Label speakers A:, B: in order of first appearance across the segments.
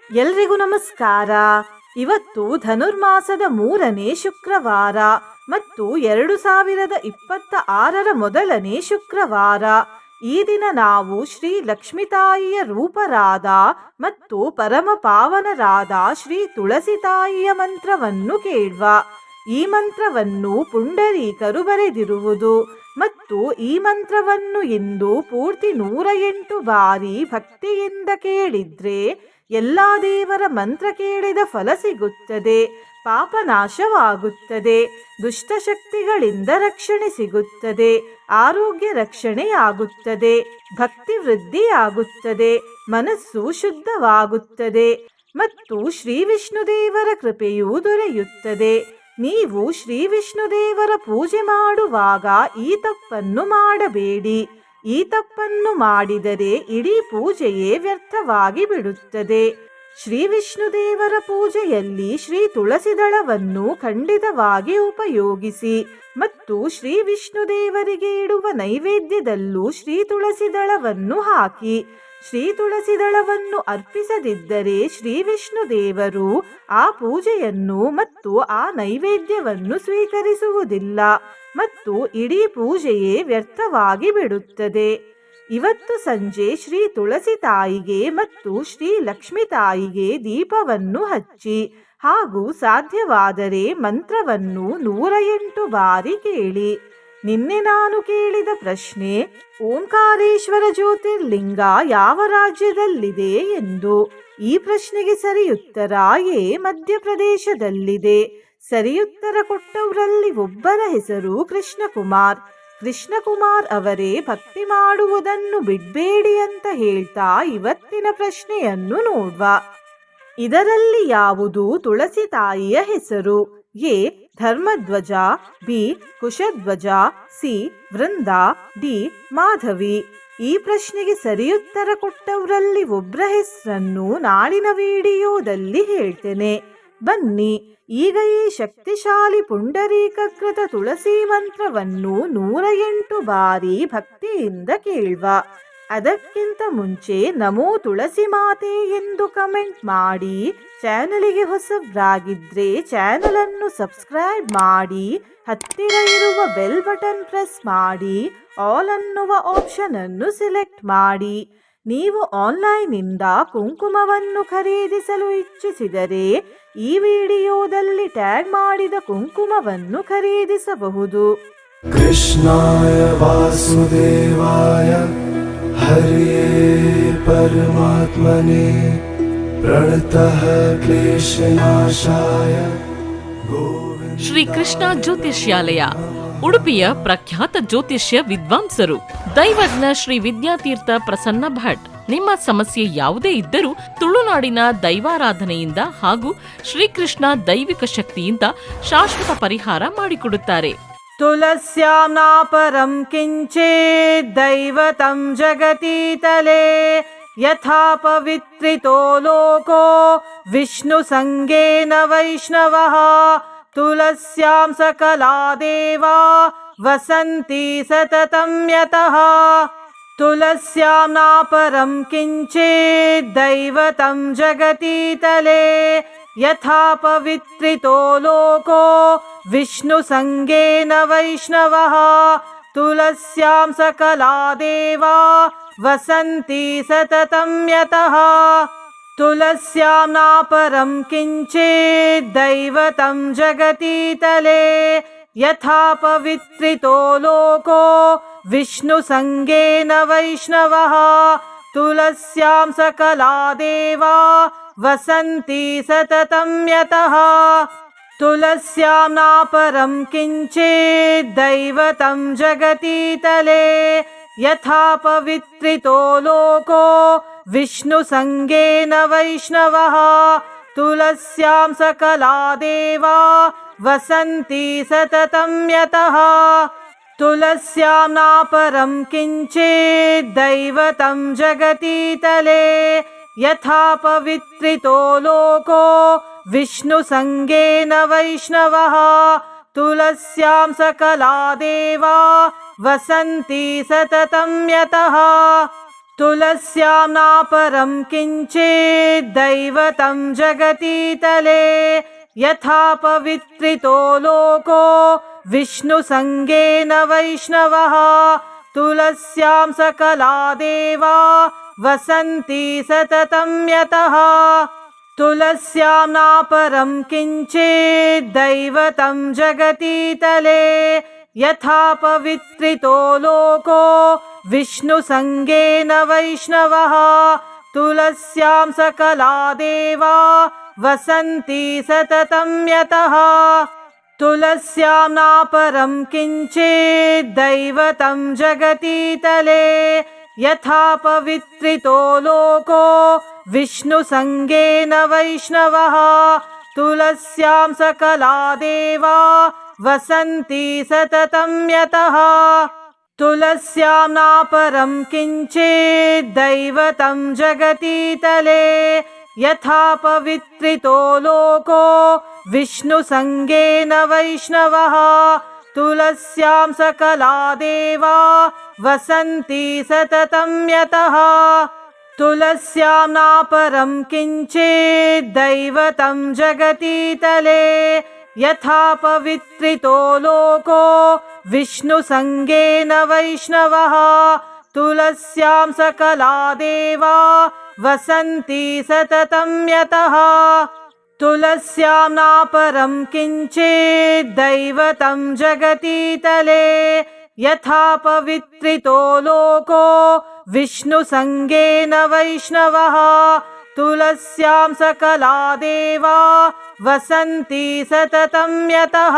A: ಎಲ್ರಿಗೂ ನಮಸ್ಕಾರ. ಇವತ್ತು ಧನುರ್ಮಾಸದ 3ನೇ ಶುಕ್ರವಾರ ಮತ್ತು 2026ರ ಮೊದಲನೇ ಶುಕ್ರವಾರ. ಈ ದಿನ ನಾವು ಶ್ರೀ ಲಕ್ಷ್ಮೀತಾಯಿಯ ರೂಪರಾದ ಮತ್ತು ಪರಮ ಪಾವನರಾದ ಶ್ರೀ ತುಳಸಿ ತಾಯಿಯ ಮಂತ್ರವನ್ನು ಕೇಳುವ. ಈ ಮಂತ್ರವನ್ನು ಪುಂಡರೀಕರು ಬರೆದಿರುವುದು ಮತ್ತು ಈ ಮಂತ್ರವನ್ನು ಇಂದು ಪೂರ್ತಿ 108 ಬಾರಿ ಭಕ್ತಿಯಿಂದ ಕೇಳಿದ್ರೆ ಎಲ್ಲ ದೇವರ ಮಂತ್ರ ಕೇಳಿದ ಫಲ ಸಿಗುತ್ತದೆ, ಪಾಪನಾಶವಾಗುತ್ತದೆ, ದುಷ್ಟಶಕ್ತಿಗಳಿಂದ ರಕ್ಷಣೆ ಸಿಗುತ್ತದೆ, ಆರೋಗ್ಯ ರಕ್ಷಣೆಯಾಗುತ್ತದೆ, ಭಕ್ತಿ ವೃದ್ಧಿಯಾಗುತ್ತದೆ, ಮನಸ್ಸು ಶುದ್ಧವಾಗುತ್ತದೆ ಮತ್ತು ಶ್ರೀ ವಿಷ್ಣುದೇವರ ಕೃಪೆಯೂ ದೊರೆಯುತ್ತದೆ. ನೀವು ಶ್ರೀ ವಿಷ್ಣುದೇವರ ಪೂಜೆ ಮಾಡುವಾಗ ಈ ತಪ್ಪನ್ನು ಮಾಡಬೇಡಿ. ಈ ತಪ್ಪನ್ನು ಮಾಡಿದರೆ ಇಡೀ ಪೂಜೆಯೇ ವ್ಯರ್ಥವಾಗಿ ಬಿಡುತ್ತದೆ. ಶ್ರೀ ವಿಷ್ಣುದೇವರ ಪೂಜೆಯಲ್ಲಿ ಶ್ರೀ ತುಳಸಿ ದಳವನ್ನು ಖಂಡಿತವಾಗಿ ಉಪಯೋಗಿಸಿ ಮತ್ತು ಶ್ರೀ ವಿಷ್ಣುದೇವರಿಗೆ ಇಡುವ ನೈವೇದ್ಯದಲ್ಲೂ ಶ್ರೀ ತುಳಸಿ ದಳವನ್ನು ಹಾಕಿ. ಶ್ರೀ ತುಳಸಿ ದಳವನ್ನು ಅರ್ಪಿಸದಿದ್ದರೆ ಶ್ರೀ ವಿಷ್ಣುದೇವರು ಆ ಪೂಜೆಯನ್ನು ಮತ್ತು ಆ ನೈವೇದ್ಯವನ್ನು ಸ್ವೀಕರಿಸುವುದಿಲ್ಲ ಮತ್ತು ಇಡೀ ಪೂಜೆಯೇ ವ್ಯರ್ಥವಾಗಿ ಬಿಡುತ್ತದೆ. ಇವತ್ತು ಸಂಜೆ ಶ್ರೀ ತುಳಸಿ ತಾಯಿಗೆ ಮತ್ತು ಶ್ರೀ ಲಕ್ಷ್ಮೀ ತಾಯಿಗೆ ದೀಪವನ್ನು ಹಚ್ಚಿ ಹಾಗೂ ಸಾಧ್ಯವಾದರೆ ಮಂತ್ರವನ್ನು 108 ಬಾರಿ ಕೇಳಿ. ನಿನ್ನೆ ನಾನು ಕೇಳಿದ ಪ್ರಶ್ನೆ, ಓಂಕಾರೇಶ್ವರ ಜ್ಯೋತಿರ್ಲಿಂಗ ಯಾವ ರಾಜ್ಯದಲ್ಲಿದೆ ಎಂದು. ಈ ಪ್ರಶ್ನೆಗೆ ಸರಿಯುತ್ತರ ಎ, ಮಧ್ಯಪ್ರದೇಶದಲ್ಲಿದೆ. ಸರಿಯುತ್ತರ ಕೊಟ್ಟವರಲ್ಲಿ ಒಬ್ಬರ ಹೆಸರು ಕೃಷ್ಣಕುಮಾರ್. ಕೃಷ್ಣಕುಮಾರ್ ಅವರೇ ಭಕ್ತಿ ಮಾಡುವುದನ್ನು ಬಿಡಬೇಡಿ ಅಂತ ಹೇಳ್ತಾ ಇವತ್ತಿನ ಪ್ರಶ್ನೆಯನ್ನು ನೋಡುವ. ಇದರಲ್ಲಿ ಯಾವುದು ತುಳಸಿ ತಾಯಿಯ ಹೆಸರು? ಎ, ಧರ್ಮಧ್ವಜ, ಬಿ, ಕುಶಧ್ವಜ, ಸಿ, ವೃಂದ, ಡಿ, ಮಾಧವಿ. ಈ ಪ್ರಶ್ನೆಗೆ ಸರಿಯುತ್ತರ ಕೊಟ್ಟವರಲ್ಲಿ ಒಬ್ಬರ ಹೆಸರನ್ನು ನಾಳಿನ ವಿಡಿಯೋದಲ್ಲಿ ಹೇಳ್ತೇನೆ. ಬನ್ನಿ ಈಗ ಈ ಶಕ್ತಿಶಾಲಿ ಪುಂಡರೀಕೃತ ತುಳಸಿ ಮಂತ್ರವನ್ನು 108 ಬಾರಿ ಭಕ್ತಿಯಿಂದ ಕೇಳುವ. ಅದಕ್ಕಿಂತ ಮುಂಚೆ ನಮೋ ತುಳಸಿ ಮಾತೆ ಎಂದು ಕಮೆಂಟ್ ಮಾಡಿ. ಚಾನಲಿಗೆ ಹೊಸಬ್ರಾಗಿದ್ರೆ ಚಾನಲ್ ಅನ್ನು ಸಬ್ಸ್ಕ್ರೈಬ್ ಮಾಡಿ, ಹತ್ತಿರ ಇರುವ ಬೆಲ್ ಬಟನ್ ಪ್ರೆಸ್ ಮಾಡಿ, ಆಲ್ ಅನ್ನುವ ಆಪ್ಷನ್ ಅನ್ನು ಸೆಲೆಕ್ಟ್ ಮಾಡಿ. ನೀವು ಆನ್ಲೈನ್ನಿಂದ ಕುಂಕುಮವನ್ನು ಖರೀದಿಸಲು ಇಚ್ಛಿಸಿದರೆ ಈ ವಿಡಿಯೋದಲ್ಲಿ ಟ್ಯಾಗ್ ಮಾಡಿದ ಕುಂಕುಮವನ್ನು ಖರೀದಿಸಬಹುದು.
B: ಕೃಷ್ಣಾಯ ವಾಸುದೇವಾಯ ಹರಿಯೇ ಪರಮಾತ್ಮನೇ ಪ್ರಣತಃ ಕ್ಲೇಶನಾಶಾಯ.
C: ಶ್ರೀ ಕೃಷ್ಣ ಜ್ಯೋತಿಷ್ಯಾಲಯ, ಉಡುಪಿಯ ಪ್ರಖ್ಯಾತ ಜ್ಯೋತಿಷ್ಯ ವಿದ್ವಾಂಸರು ದೈವಜ್ಞ ಶ್ರೀ ವಿದ್ಯಾತೀರ್ಥ ಪ್ರಸನ್ನ ಭಟ್. ನಿಮ್ಮ ಸಮಸ್ಯೆ ಯಾವುದೇ ಇದ್ದರೂ ತುಳುನಾಡಿನ ದೈವಾರಾಧನೆಯಿಂದ ಹಾಗೂ ಶ್ರೀಕೃಷ್ಣ ದೈವಿಕ ಶಕ್ತಿಯಿಂದ ಶಾಶ್ವತ ಪರಿಹಾರ ಮಾಡಿಕೊಡುತ್ತಾರೆ.
A: ತುಳಸ್ಯಾಂ ನಾಪರಂ ಕಿಂಚಿತ್ ದೈವತಂ ಜಗತೀತಲೆ ಯಥಾ ಪವಿತ್ರಿತೋ ಲೋಕೋ ವಿಷ್ಣು ಸಂಗೇನ ವೈಷ್ಣವಃ. ತುಳಸ್ಯಾಂ ಸಕಲಾ ದೇವಾ ವಸಂತಿ ಸತತಂ ಯತಃ. ತುಳಸ್ಯಾಂ ನಾಪರಂ ಕಿಂಚಿತ್ ದೈವತಂ ಜಗತೀತಲೆ ಯಥಾ ಪವಿತ್ರಿತೋ ಲೋಕೋ ವಿಷ್ಣು ಸಂಗೇನ ವೈಷ್ಣವಃ. ತುಳಸ್ಯಾಂ ಸಕಲಾ ದೇವಾ ವಸಂತಿ ಸತತಂ ಯತಃ. ತುಳಸ್ಯಾಂ ನಾಪರಂ ಕಿಂಚಿತ್ ದೈವತಂ ಜಗತೀತಲೆ ಯಥಾ ಪವಿತ್ರಿತೋ ಲೋಕೋ ವಿಷ್ಣು ಸಂಗೇನ ವೈಷ್ಣವಃ. ತುಳಸ್ಯಾಂ ಸಕಲಾ ದೇವಾ ವಸಂತಿ ಸತತಂ ಯತಃ. ತುಳಸ್ಯಾಂ ನಾಪರಂ ಕಿಂಚಿತ್ ದೈವತಂ ಜಗತೀತಲೆ ಯಥಾ ಪವಿತ್ರಿತೋ ಲೋಕೋ ವಿಷ್ಣು ಸಂಗೇನ ವೈಷ್ಣವಃ. ತುಳಸ್ಯಾಂ ಸಕಲಾ ದೇವಾ ವಸಂತಿ ಸತತಂ ಯತಃ. ತುಳಸ್ಯಾಂ ನಾಪರಂ ಕಿಂಚಿತ್ ದೈವತಂ ಜಗತೀತಲೆ ಯಥಾ ಪವಿತ್ರಿತೋ ಲೋಕೋ ವಿಷ್ಣು ಸಂಗೇನ ವೈಷ್ಣವಃ. ತುಳಸ್ಯಾಂ ಸಕಲಾ ದೇವಾ ವಸಂತಿ ಸತತಂ ಯತಃ. तुलस्यां नापरं किञ्चिद्दैवतं जगतीतले यथा पवित्रितो लोको विष्णुसङ्गेन वैष्णवः तुलस्यां सकला देवा वसन्ति सततं यतः तुलस्यां नापरं किञ्चिद्दैवतं जगतीतले यथा पवित्रितो लोको विष्णुसङ्गेन वैष्णवः तुलस्यां सकला देवा वसन्ति सततं यतः तुलस्यां नापरं किञ्चिद्दैवतं जगतीतले यथा पवित्रितो लोको विष्णुसङ्गेन वैष्णवः तुलस्यां सकला देवा वसन्ति सततं यतः तुलस्यां नापरं किञ्चिद्दैवतं जगतीतले यथा पवित्रितो लोको विष्णुसङ्गेन वैष्णवः तुलस्यां सकला देवा वसन्ति सततं यतः तुलस्यां नापरं किञ्चिद्दैवतं जगतीतले यथा पवित्रितो लोको विष्णुसङ्गेन वैष्णवः तुलस्यां सकला देवा वसन्ति सततं यतः तुलस्यां नापरं किञ्चिद्दैवतं जगतीतले यथा पवित्रितो लोको विष्णुसङ्गेन वैष्णवः तुलस्यां सकला देवा वसन्ति सततं यतः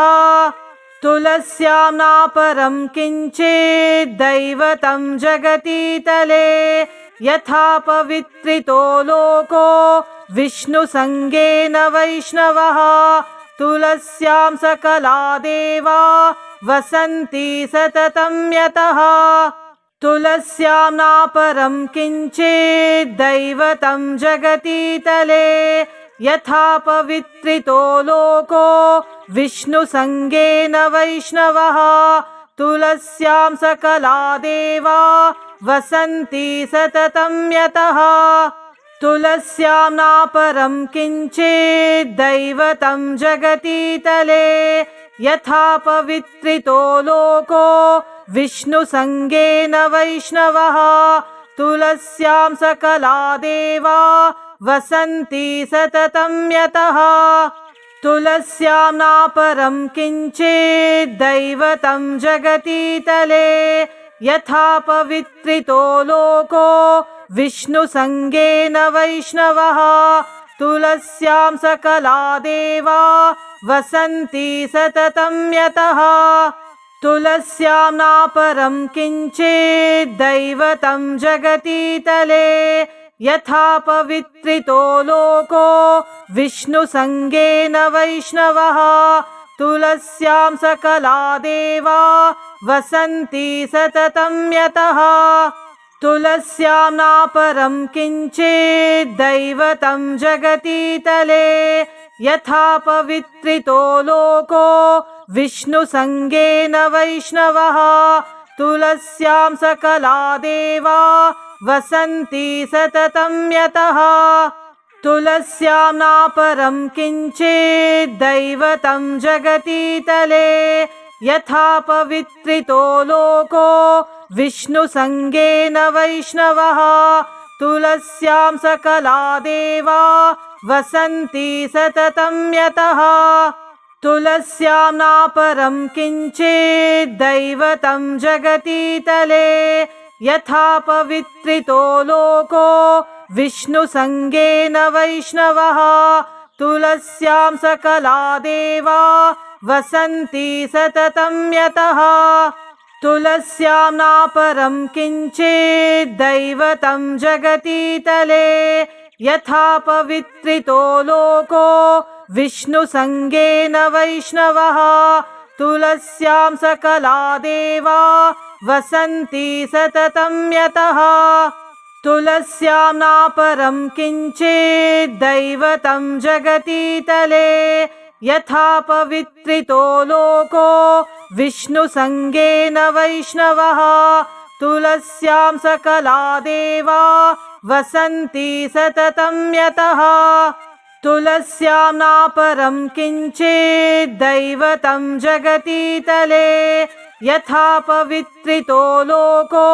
A: तुलस्यां नापरं किञ्चिद्दैवतं जगतीतले यथा पवित्रितो लोको विष्णुसङ्गेन वैष्णवः तुलस्यां सकला देवा वसन्ति सततं यतः तुलस्यां नापरं किञ्चिद्दैवतं जगतीतले यथा पवित्रितो लोको विष्णुसङ्गेन वैष्णवः तुलस्यां सकला देवा वसन्ति सततं यतः तुलस्यां नापरं किञ्चिद्दैवतं जगतीतले यथा पवित्रितो लोको विष्णुसङ्गेन वैष्णवः तुलस्यां सकला देवा वसन्ति सततं यतः तुलस्यां नापरं किञ्चिद्दैवतं जगतीतले यथा पवित्रितो लोको विष्णुसङ्गेन वैष्णवः तुलस्यां सकला देवा वसन्ति सततं यतः तुलस्यां नापरं किञ्चिद्दैवतं जगतीतले यथा पवित्रितो लोको विष्णुसङ्गेन वैष्णवः तुलस्यां सकला देवा वसन्ति सततं यतः तुलस्यां नापरं किञ्चिद्दैवतं जगतीतले यथा पवित्रितो लोको विष्णुसङ्गेन वैष्णवः तुलस्यां सकला देवा वसन्ति सततं यतः तुलस्यां नापरं किञ्चिद्दैवतं जगतीतले यथा पवित्रितो लोको विष्णुसङ्गेन वैष्णवः तुलस्यां सकला देवा वसन्ति सततं यतः तुलस्यां नापरं किञ्चिद्दैवतं जगतीतले यथा पवित्रितो लोको विष्णुसङ्गेन वैष्णवः तुलस्यां सकला देवा वसन्ति सततं यतः तुलस्यां नापरं किञ्चिद्दैवतं जगतीतले यथा पवित्रितो लोको विष्णुसङ्गेन वैष्णवः तुलस्यां सकला देवा वसन्ति सततं यतः तुलस्यां नापरं किञ्चिद्दैवतं जगतीतले यथा पवित्रितो लोको विष्णुसङ्गेन वैष्णवः तुलस्यां सकला देवा वसन्ति सततं यतः तुलस्यां नापरं किञ्चिद्दैवतं जगतीतले यथा पवित्रितो लोको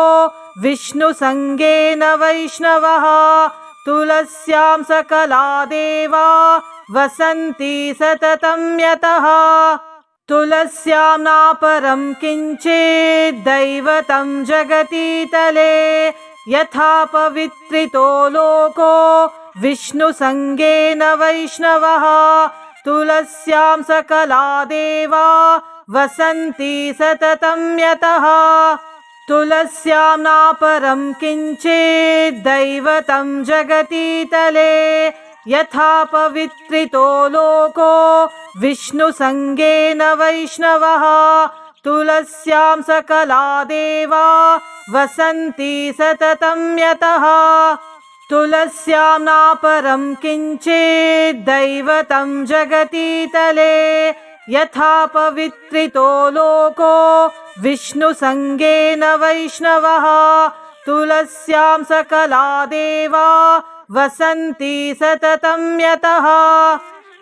A: विष्णुसङ्गेन वैष्णवः तुलस्यां सकला देवा वसन्ति सततं यतः तुलस्यां नापरं किञ्चिद्दैवतं जगतीतले यथा पवित्रितो लोको विष्णुसङ्गेन वैष्णवः तुलस्यां सकला देवा वसन्ति सततं यतः तुलस्यां नापरं किञ्चिद्दैवतं जगतीतले यथा पवित्रितो लोको विष्णुसङ्गेन वैष्णवः तुलस्यां सकला देवा वसन्ति सततं यतः तुलस्यां नापरं किञ्चिद्दैवतं जगतीतले यथा पवित्रितो लोको विष्णुसङ्गेन वैष्णवः तुलस्यां सकला देवा वसन्ति सततं यतः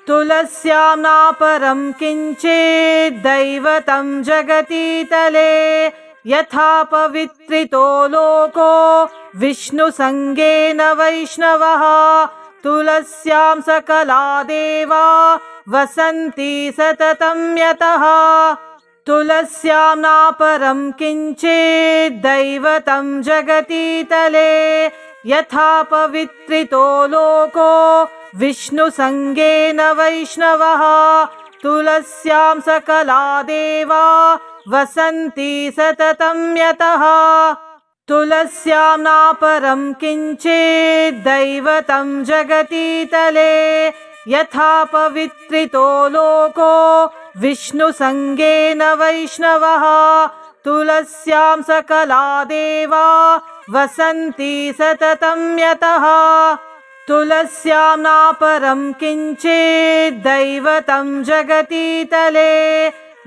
A: तुलस्यां नापरं किञ्चिद्दैवतं जगतीतले यथा पवित्रितो लोको विष्णुसङ्गेन वैष्णवः तुलस्यां सकला देवा वसन्ति सततं यतः तुलस्यां नापरं किञ्चिद्दैवतं जगतीतले यथा पवित्रितो लोको विष्णुसङ्गेन वैष्णवः तुलस्यां सकला देवा वसन्ति सततं यतः तुलस्यां नापरं किञ्चिद्दैवतं जगतीतले यथा पवित्रितो लोको विष्णुसङ्गेन वैष्णवः तुलस्यां सकला देवा वसन्ति सततं यतः तुलस्यां नापरं किञ्चिद्दैवतं जगतीतले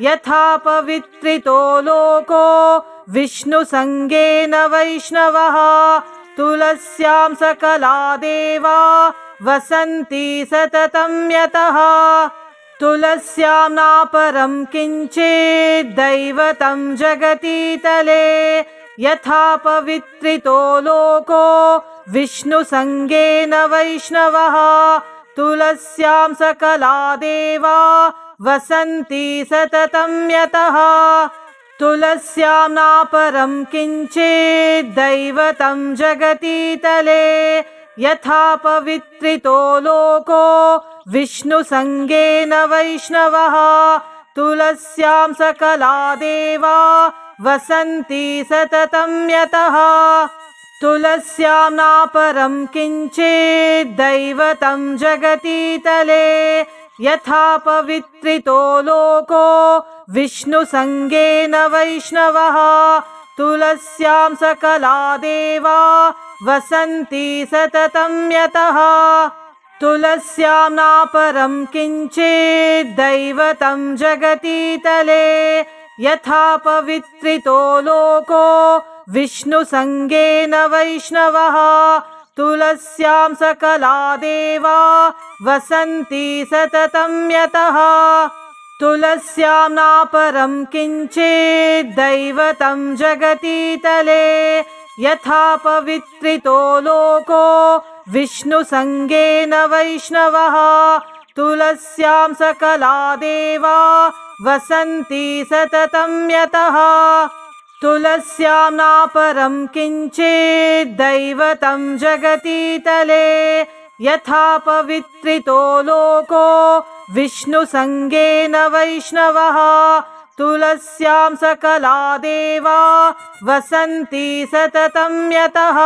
A: यथा पवित्रितो लोको विष्णुसङ्गेन वैष्णवः तुलस्यां सकला देवा वसन्ति सततं यतः तुलस्यां नापरं किञ्चिद्दैवतं जगतीतले यथा पवित्रितो लोको विष्णुसङ्गेन वैष्णवः तुलस्यां सकला देवा वसन्ति सततं यतः तुलस्यां नापरं किञ्चिद्दैवतं जगतीतले यथा पवित्रितो लोको विष्णुसङ्गेन वैष्णवः तुलस्यां सकला देवा वसन्ति सततं यतः तुलस्यां नापरं किञ्चिद्दैवतं जगतीतले यथा पवित्रितो लोको विष्णुसङ्गेन वैष्णवः तुलस्यां सकला देवा वसन्ति सततं यतः तुलस्यां नापरं किञ्चिद्दैवतं जगतीतले यथा पवित्रितो लोको विष्णुसङ्गेन वैष्णवः तुलस्यां सकला देवा वसन्ति सततं यतः तुलस्यां नापरं किञ्चिद्दैवतं जगतीतले यथा पवित्रितो लोको विष्णुसङ्गेन वैष्णवः तुलस्यां सकला देवा वसन्ति सततं यतः तुलस्यां नापरं किञ्चिद्दैवतं जगतीतले यथा पवित्रितो लोको विष्णुसङ्गेन वैष्णवः तुलस्यां सकला देवा वसन्ति सततं यतः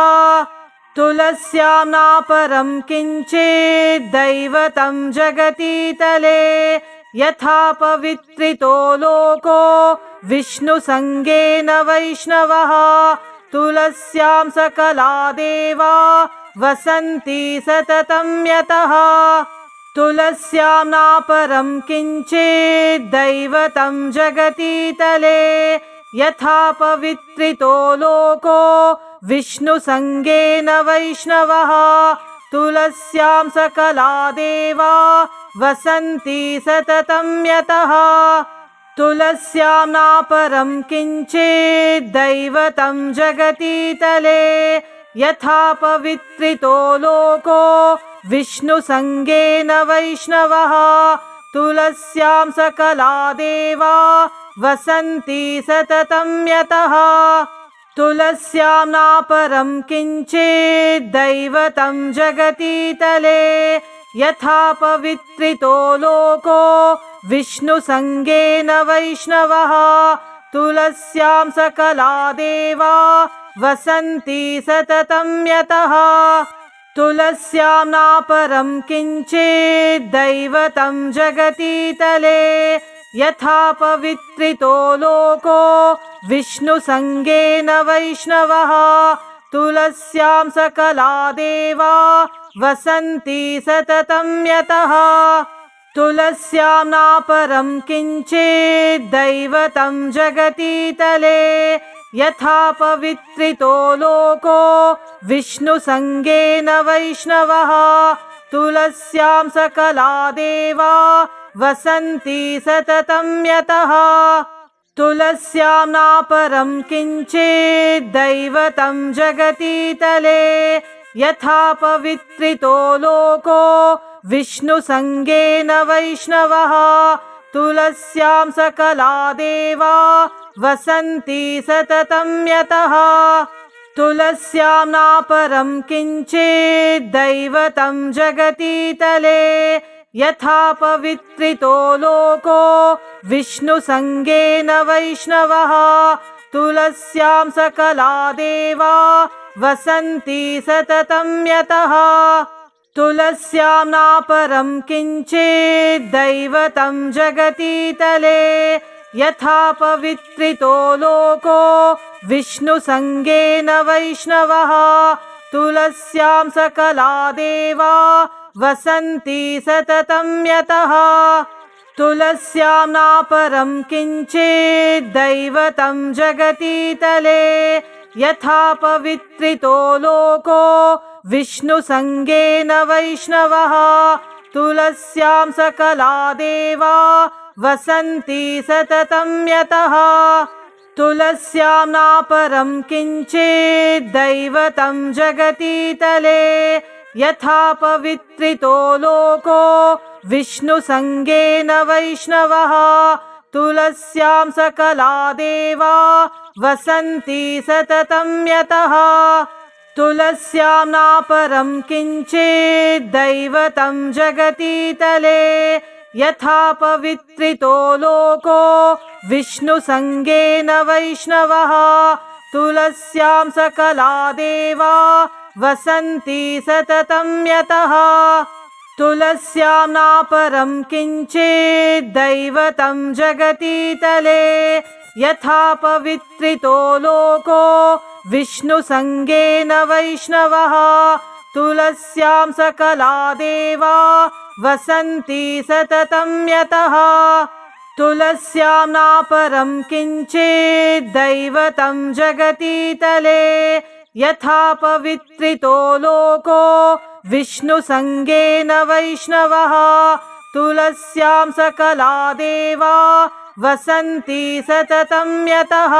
A: तुलस्यां नापरं किञ्चिद्दैवतं जगतीतले यथा पवित्रितो लोको विष्णुसङ्गेन वैष्णवः तुलस्यां सकला देवा वसन्ति सततं यतः तुलस्यां नापरं किञ्चिद्दैवतं जगतीतले यथा पवित्रितो लोको विष्णुसङ्गेन वैष्णवः तुलस्यां सकला देवा वसन्ति सततं यतः तुलस्यां नापरं किञ्चिद्दैवतं जगतीतले यथा पवित्रितो लोको विष्णुसङ्गेन वैष्णवः तुलस्यां सकला देवा वसन्ति सततं यतः तुलस्यां नापरं किञ्चिद्दैवतं जगतीतले यथा पवित्रितो लोको विष्णुसङ्गेन वैष्णवः तुलस्यां सकला देवा वसन्ति सततं यतः तुलस्यां नापरं किञ्चिद्दैवतं जगतीतले यथा पवित्रितो लोको विष्णुसङ्गेन वैष्णवः तुलस्यां सकला देवा वसन्ति सततं यतः तुलस्यां नापरं किञ्चिद्दैवतं जगतीतले यथा पवित्रितो लोको विष्णुसङ्गेन वैष्णवः तुलस्यां सकला देवा वसन्ति सततं यतः तुलस्यां नापरं किञ्चिद्दैवतं जगतीतले यथा पवित्रितो लोको विष्णुसङ्गेन वैष्णवः तुलस्यां सकला देवा वसन्ति सततं यतः तुलस्यां नापरं किञ्चिद्दैवतं जगतीतले यथा पवित्रितो लोको विष्णुसङ्गेन वैष्णवः तुलस्यां सकला देवा वसन्ति सततं यतः तुलस्यां नापरं किञ्चिद्दैवतं जगतीतले यथा पवित्रितो लोको विष्णुसङ्गेन वैष्णवः तुलस्यां सकला देवा वसन्ति सततं यतः तुलस्यां नापरं किञ्चिद्दैवतं जगतीतले यथा पवित्रितो लोको विष्णुसङ्गेन वैष्णवः तुलस्यां सकला देवा वसन्ति सततं यतः तुलस्यां नापरं किञ्चिद्दैवतं जगतीतले यथा पवित्रितो लोको विष्णुसङ्गेन वैष्णवः तुलस्यां सकला देवा वसन्ति सततं यतः तुलस्यां नापरं किञ्चिद्दैवतं जगतीतले यथा पवित्रितो लोको विष्णुसङ्गेन वैष्णवः तुलस्यां सकला देवा वसन्ति सततं यतः तुलस्यां नापरं किञ्चिद्दैवतं जगतीतले यथा पवित्रितो लोको विष्णुसङ्गेन वैष्णवः तुलस्यां सकला देवा वसन्ति सततं यतः तुलस्यां नापरं किञ्चिद्दैवतं जगतीतले यथा पवित्रितो लोको विष्णुसङ्गेन वैष्णवः तुलस्यां सकला देवा वसन्ति सततं यतः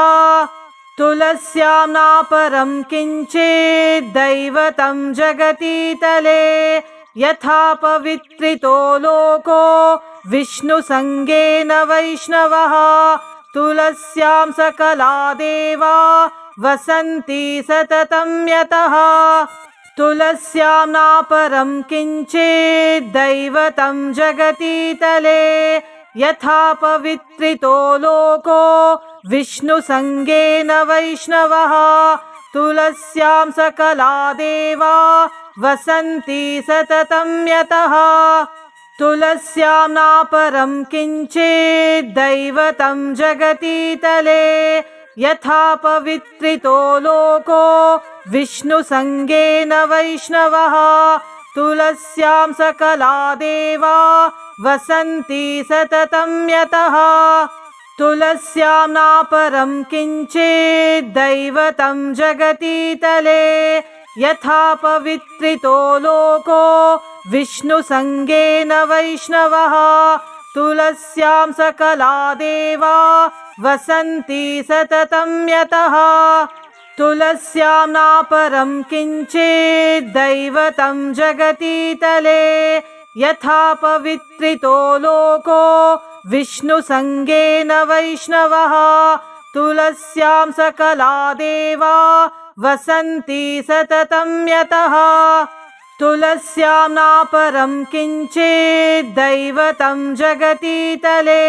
A: तुलस्यां नापरं किञ्चिद्दैवतं जगतीतले यथा पवित्रितो लोको विष्णुसङ्गेन वैष्णवः तुलस्यां सकला देवा वसन्ति सततं यतः तुलस्यां नापरं किञ्चिद्दैवतं जगतीतले यथा पवित्रितो लोको विष्णुसङ्गेन वैष्णवः तुलस्यां सकला देवा वसन्ति सततं यतः तुलस्यां नापरं किञ्चिद्दैवतं जगतीतले यथा पवित्रितो लोको विष्णुसङ्गेन वैष्णवः तुलस्यां सकला देवा वसन्ति सततं यतः तुलस्यां नापरं किञ्चिद्दैवतं जगतीतले यथा पवित्रितो लोको विष्णुसङ्गेन वैष्णवः तुलस्यां सकला देवा वसन्ति सततं यतः तुलस्यां नापरं किञ्चिद्दैवतं जगतीतले यथा पवित्रितो लोको विष्णुसङ्गेन वैष्णवः तुलस्यां सकला देवा वसन्ति सततं यतः तुलस्यां नापरं किञ्चिद्दैवतं जगतीतले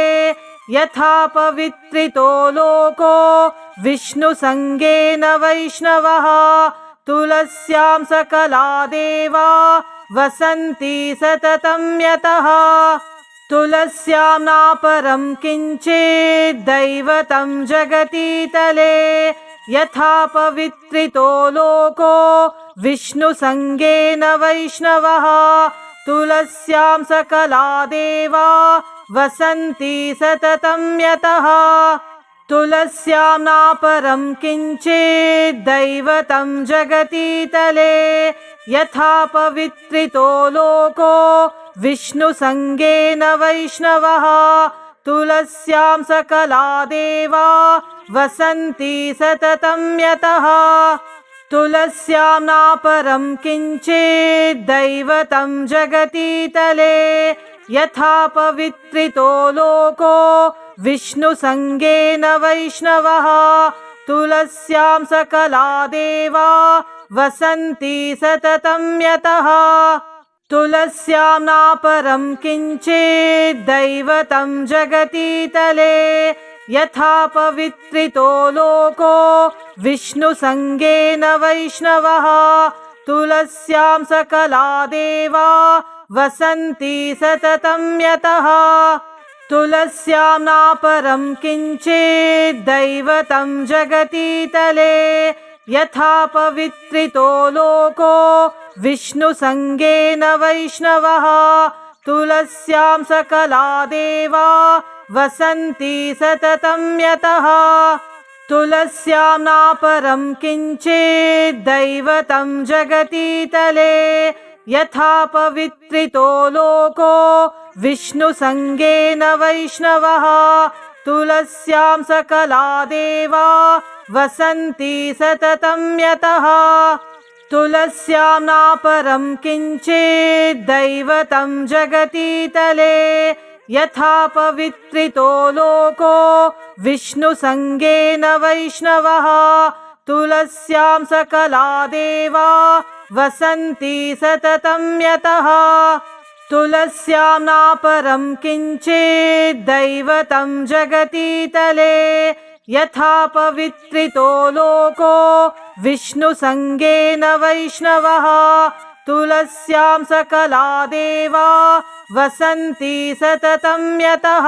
A: यथा पवित्रितो लोको विष्णुसङ्गेन वैष्णवः तुलस्यां सकला देवा वसन्ति सततं यतः तुलस्यां नापरं किञ्चिद्दैवतं जगतीतले यथा पवित्रितो लोको विष्णुसङ्गेन वैष्णवः तुलस्यां सकला देवा वसन्ति सततं यतः तुलस्यां नापरं किञ्चिद्दैवतं जगतीतले यथा पवित्रितो लोको विष्णुसङ्गेन वैष्णवः तुलस्यां सकला देवा वसन्ति सततं यतः तुलस्यां नापरं किञ्चिद्दैवतं जगतीतले यथा पवित्रितो लोको विष्णुसङ्गेन वैष्णवः तुलस्यां सकला देवा वसन्ति सततं यतः तुलस्यां नापरं किञ्चिद्दैवतं जगतीतले यथा पवित्रितो लोको विष्णुसङ्गेन वैष्णवः तुलस्यां सकला देवा वसन्ति सततं यतः तुलस्यां नापरं किञ्चिद्दैवतं जगतीतले यथा पवित्रितो लोको विष्णुसङ्गेन वैष्णवः तुलस्यां सकला देवा वसन्ति सततं यतः तुलस्यां नापरं किञ्चिद्दैवतं जगतीतले यथा पवित्रितो लोको विष्णुसङ्गेन वैष्णवः तुलस्यां सकला देवा वसन्ति सततं यतः तुलस्यां नापरं किञ्चिद्दैवतं जगतीतले यथा पवित्रितो लोको विष्णुसङ्गेन वैष्णवः तुलस्यां सकला देवा वसन्ति सततं यतः तुलस्यां नापरं किञ्चिद्दैवतं जगतीतले यथा पवित्रितो लोको विष्णुसङ्गेन वैष्णवः तुलस्यां सकला देवा वसन्ति सततं यतः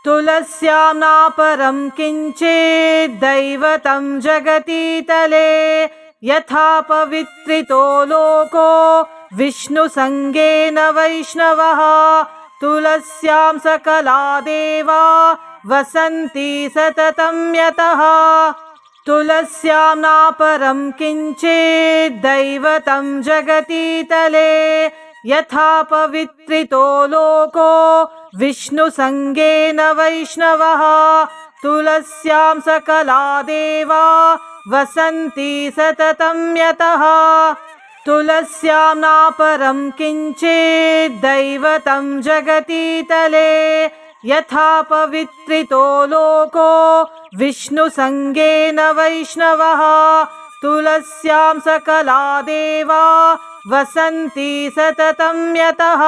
A: तुलस्यां नापरं किञ्चिद्दैवतं जगतीतले यथा पवित्रितो लोको विष्णुसङ्गेन वैष्णवः तुलस्यां सकला देवा वसन्ति सततं यतः तुलस्यां नापरं किञ्चिद्दैवतं जगतीतले यथा पवित्रितो लोको विष्णुसङ्गेन वैष्णवः तुलस्यां सकला देवा वसन्ति सततं यतः तुलस्यां नापरं किञ्चिद्दैवतं जगतीतले यथा पवित्रितो लोको विष्णुसङ्गेन वैष्णवः तुलस्यां सकला देवा वसन्ति सततं यतः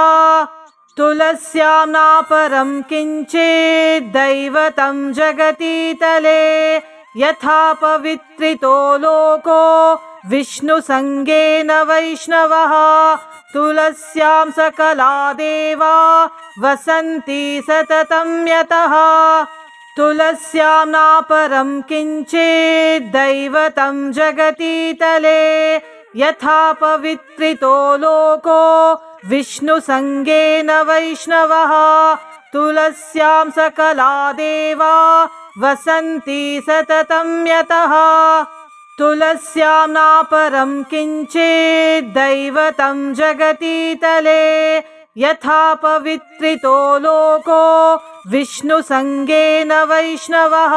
A: तुलस्यां नापरं किञ्चिद्दैवतं जगतीतले यथा पवित्रितो लोको विष्णुसङ्गेन वैष्णवः तुलस्यां सकला देवा वसन्ति सततं यतः तुलस्यां नापरं किञ्चिद्दैवतं जगतीतले यथा पवित्रितो लोको विष्णुसङ्गेन वैष्णवः तुलस्यां सकला देवा वसन्ति सततं यतः तुलस्यां नापरं किञ्चिद्दैवतं जगतीतले यथा पवित्रितो लोको विष्णुसङ्गेन वैष्णवः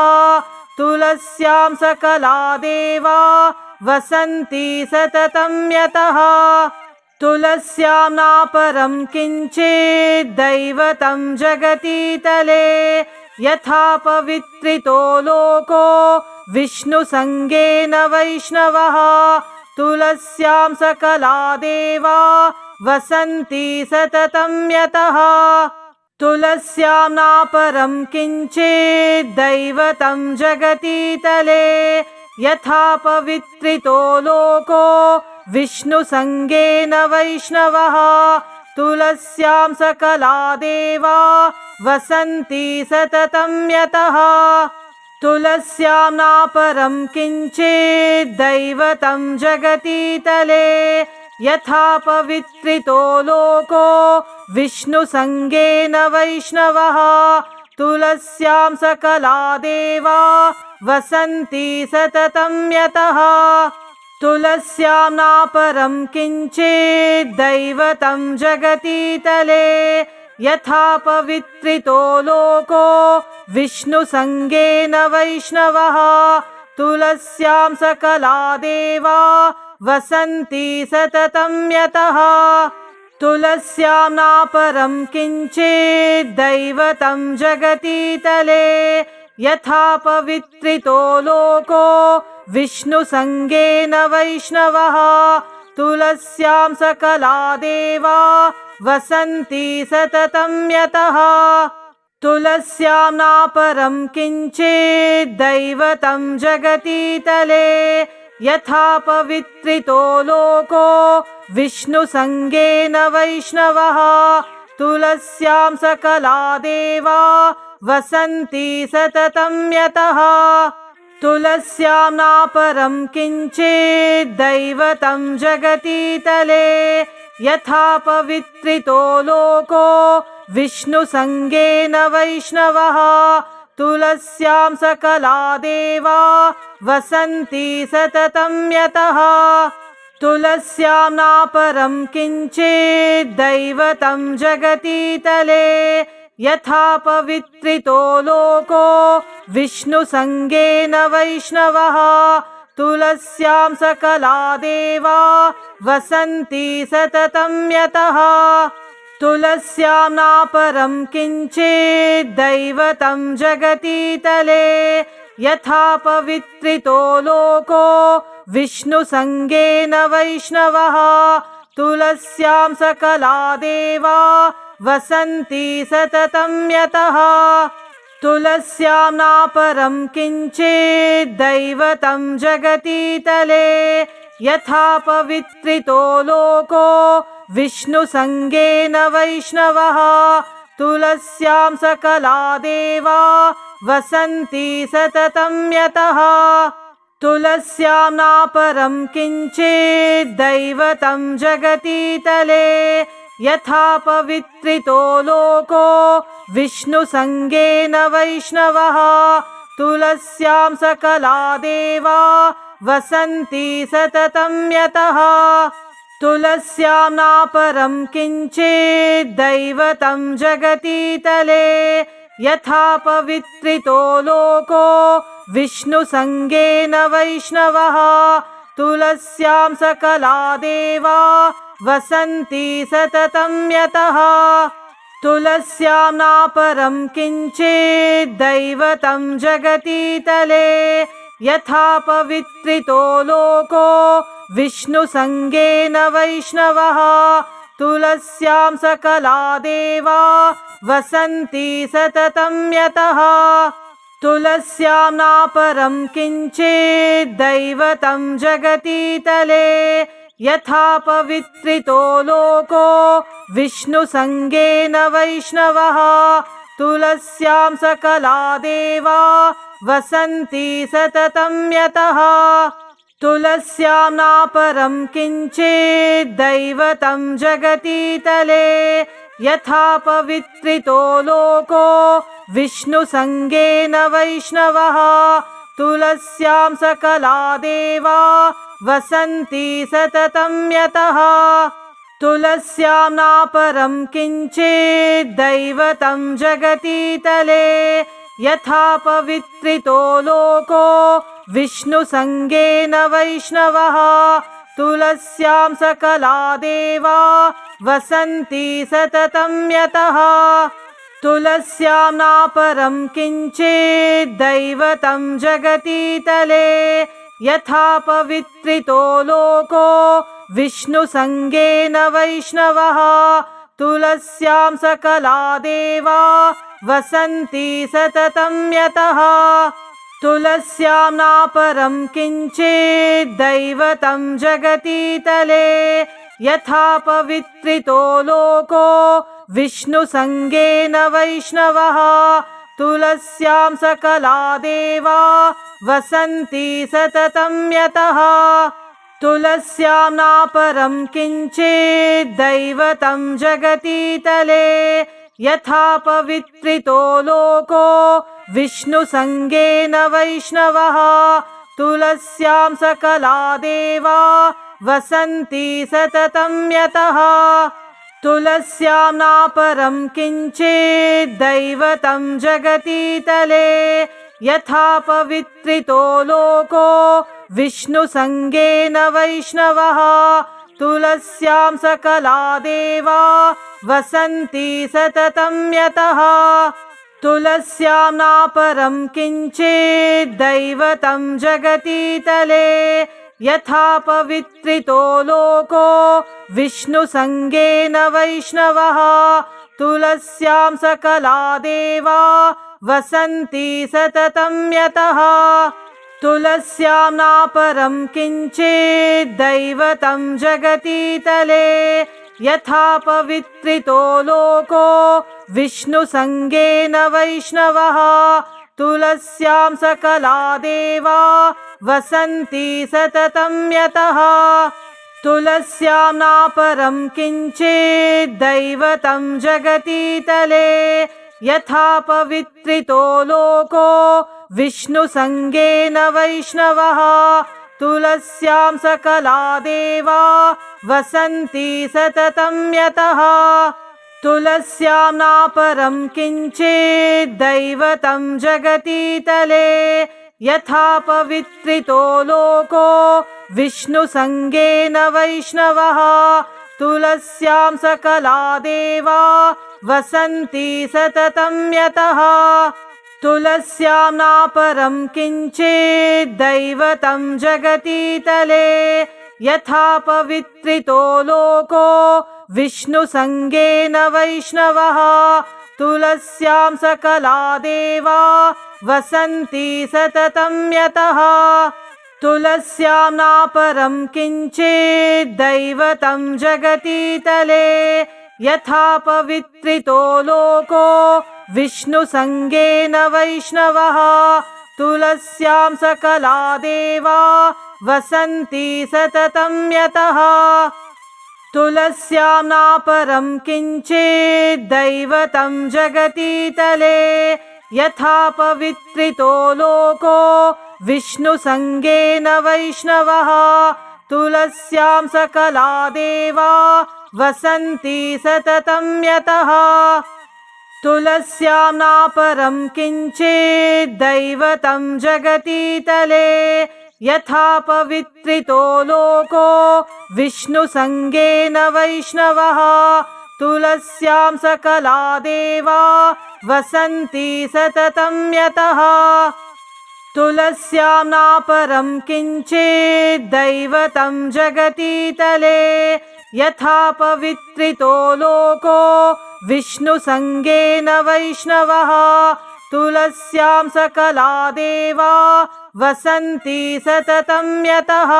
A: तुलस्यां सकला देवा वसन्ति सततं यतः तुलस्यां नापरं किञ्चिद्दैवतं जगतीतले यथा पवित्रितो लोको विष्णुसङ्गेन वैष्णवः तुलस्यां सकला देवा वसन्ति सततं यतः तुलस्यां नापरं किञ्चिद्दैवतं जगतीतले यथा पवित्रितो लोको विष्णुसङ्गेन वैष्णवः तुलस्यां सकला देवा वसन्ति सततं यतः तुलस्यां नापरं किञ्चिद्दैवतं जगतीतले यथा पवित्रितो लोको विष्णुसङ्गेन वैष्णवः तुलस्यां सकला देवा वसन्ति सततं यतः तुलस्यां नापरं किञ्चिद्दैवतं जगतीतले यथा पवित्रितो लोको विष्णुसङ्गेन वैष्णवः तुलस्यां सकला देवा वसन्ति सततं यतः तुलस्यां नापरं किञ्चिद्दैवतं जगतीतले यथा पवित्रितो लोको विष्णुसङ्गेन वैष्णवः तुलस्यां सकला देवा वसन्ति सततं यतः तुलस्यां नापरं किञ्चिद्दैवतं जगतीतले यथा पवित्रितो लोको विष्णुसङ्गेन वैष्णवः तुलस्यां सकला देवा वसन्ति सततं यतः तुलस्यां नापरं किञ्चिद्दैवतं जगतीतले यथा पवित्रितो लोको विष्णुसङ्गेन वैष्णवः तुलस्यां सकला देवा वसन्ति सततं यतः तुलस्यां नापरं किञ्चिद्दैवतं जगतीतले यथा पवित्रितो लोको विष्णुसङ्गेन वैष्णवः तुलस्यां सकला देवा वसन्ति सततं यतः तुलस्यां नापरं किञ्चिद्दैवतं जगतीतले यथा पवित्रितो लोको विष्णुसङ्गेन वैष्णवः तुलस्यां सकला देवा वसन्ति सततं यतः तुलस्यां नापरं किञ्चिद्दैवतं जगतीतले यथा पवित्रितो लोको विष्णुसङ्गेन वैष्णवः तुलस्यां सकला देवा वसन्ति सततं यतः तुलस्यां नापरं किञ्चिद्दैवतं जगतीतले यथा पवित्रितो लोको विष्णुसङ्गेन वैष्णवः तुलस्यां सकला देवा वसन्ति सततं यतः तुलस्यां नापरं किञ्चिद्दैवतं जगतीतले यथा पवित्रितो लोको विष्णुसङ्गेन वैष्णवः तुलस्यां सकला देवा वसन्ति सततं यतः तुलस्यां नापरं किञ्चिद्दैवतं जगतीतले यथा पवित्रितो लोको विष्णुसङ्गेन वैष्णवः तुलस्यां सकला देवा वसन्ति सततं यतः तुलस्यां नापरं किञ्चिद्दैवतं जगतीतले यथा पवित्रितो लोको विष्णुसङ्गेन वैष्णवः तुलस्यां सकला देवा वसन्ति सततं यतः तुलस्यां नापरं किञ्चिद्दैवतं जगतीतले यथा पवित्रितो लोको विष्णुसङ्गेन वैष्णवः तुलस्यां सकला देवा वसन्ति सततं यतः तुलस्यां नापरं किञ्चिद्दैवतं जगतीतले यथा पवित्रितो लोको विष्णुसङ्गेन वैष्णवः तुलस्यां सकला देवा वसन्ति सततं यतः तुलस्यां नापरं किञ्चिद्दैवतं जगतीतले यथा पवित्रितो लोको विष्णुसङ्गेन वैष्णवः तुलस्यां सकला देवा वसन्ति सततं यतः तुलस्यां नापरं किञ्चिद्दैवतं जगतीतले यथा पवित्रितो लोको विष्णुसङ्गेन वैष्णवः तुलस्यां सकला देवा वसन्ति सततं यतः तुलस्यां नापरं किञ्चिद्दैवतं जगतीतले यथा पवित्रितो लोको विष्णुसङ्गेन वैष्णवः तुलस्यां सकला देवा वसन्ति सततं यतः तुलस्यां नापरं किञ्चिद्दैवतं जगतीतले यथा पवित्रितो लोको विष्णुसङ्गेन वैष्णवः तुलस्यां सकला देवा वसन्ति सततं यतः तुलस्यां नापरं किञ्चिद्दैवतं जगतीतले यथा पवित्रितो लोको विष्णुसङ्गेन वैष्णवः तुलस्यां सकला देवा वसन्ति सततं यतः तुलस्यां नापरं किञ्चिद्दैवतं जगतीतले यथा पवित्रितो लोको विष्णुसङ्गेन वैष्णवः तुलस्यां सकला देवा वसन्ति सततं यतः तुलस्यां नापरं किञ्चिद्दैवतं जगतीतले यथा पवित्रितो लोको विष्णुसङ्गेन वैष्णवः तुलस्यां सकला देवा वसन्ति सततं यतः तुलस्यां नापरं किञ्चिद्दैवतं जगतीतले यथा पवित्रितो लोको विष्णुसङ्गेन वैष्णवः तुलस्यां सकला देवा वसन्ति सततं यतः तुलस्यां नापरं किञ्चिद्दैवतं जगतीतले यथा पवित्रितो लोको विष्णुसङ्गेन वैष्णवः तुलस्यां सकला देवा वसन्ति सततं यतः तुलस्यां नापरं किञ्चिद्दैवतं जगतीतले यथा पवित्रितो लोको विष्णुसङ्गेन वैष्णवः तुलस्यां सकला देवा वसन्ति सततं यतः तुलस्यां नापरं किञ्चिद्दैवतं जगतीतले यथा पवित्रितो लोको विष्णुसङ्गेन वैष्णवः तुलस्यां सकला देवा वसन्ति सततं यतः तुलस्यां नापरं किञ्चिद्दैवतं जगतीतले यथा पवित्रितो लोको विष्णुसङ्गेन वैष्णवः तुलस्यां सकला देवा वसन्ति सततं यतः तुलस्यां नापरं किञ्चिद्दैवतं जगतीतले यथा पवित्रितो लोको विष्णुसङ्गेन वैष्णवः तुलस्यां सकला देवा वसन्ति सततं यतः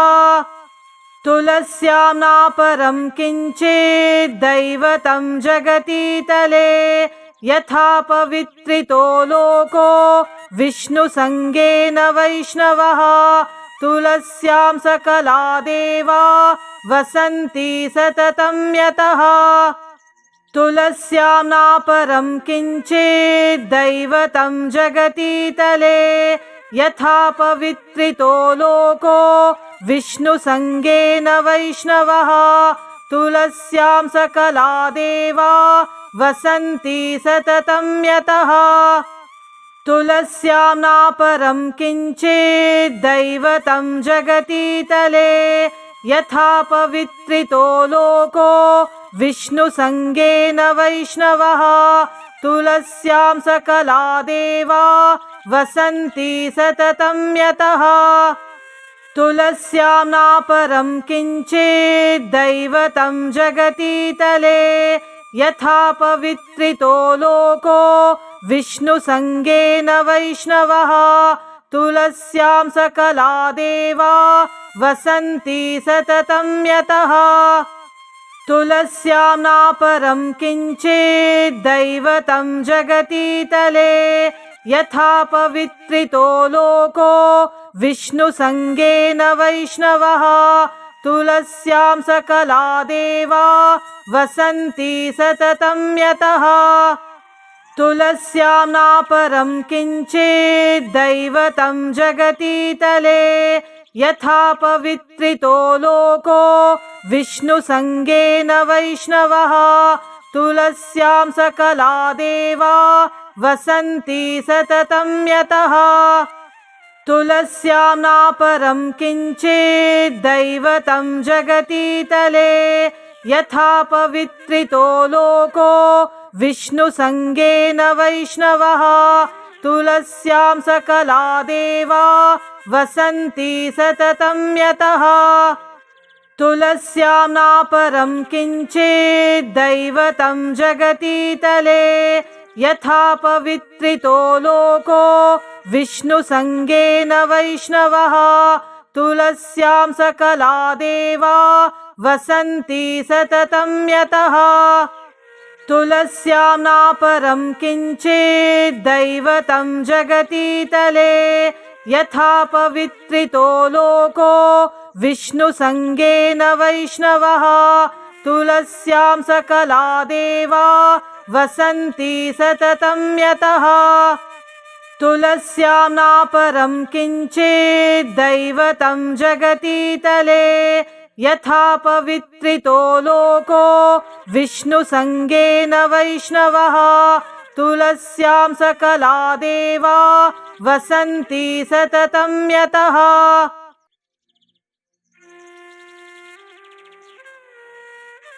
A: तुलस्यां नापरं किञ्चिद्दैवतं जगतीतले यथा पवित्रितो लोको विष्णुसङ्गेन वैष्णवः तुलस्यां सकला देवा वसन्ति सततं यतः तुलस्यां नापरं किञ्चिद्दैवतं जगतीतले यथा पवित्रितो लोको विष्णुसङ्गेन वैष्णवः तुलस्यां सकला देवा वसन्ति सततं यतः तुलस्यां नापरं किञ्चिद्दैवतं जगतीतले यथा पवित्रितो लोको विष्णुसङ्गेन वैष्णवः तुलस्यां सकला देवा वसन्ति सततं यतः तुलस्यां नापरं किञ्चिद्दैवतं जगतीतले यथा पवित्रितो लोको विष्णुसङ्गेन वैष्णवः तुलस्यां सकला देवा वसन्ति सततं यतः तुलस्यां नापरं किञ्चिद्दैवतं जगतीतले यथा पवित्रितो लोको विष्णुसङ्गेन वैष्णवः तुलस्यां सकला देवा वसन्ति सततं यतः तुलस्यां नापरं किञ्चिद्दैवतं जगतीतले यथा पवित्रितो लोको विष्णुसङ्गेन वैष्णवः तुलस्यां सकला देवा वसन्ति सततं यतः तुलस्यां नापरं किञ्चिद्दैवतं जगतीतले यथा पवित्रितो लोको विष्णुसङ्गेन वैष्णवः तुलस्यां सकला देवा वसन्ति सततं यतः तुलस्यां नापरं किञ्चिद्दैवतं जगतीतले यथा पवित्रितो लोको विष्णुसङ्गेन वैष्णवः तुलस्यां सकला देवा वसन्ति सततं यतः तुलस्यां नापरं किञ्चिद्दैवतं जगतीतले यथा पवित्रितो लोको विष्णुसङ्गेन वैष्णवः तुलस्यां सकला देवा वसन्ति सततं यतः तुलस्यां नापरं किञ्चिद्दैवतं जगतीतले यथा पवित्रितो लोको विष्णुसङ्गेन वैष्णवः तुलस्यां सकला देवा वसन्ति सततं यतः।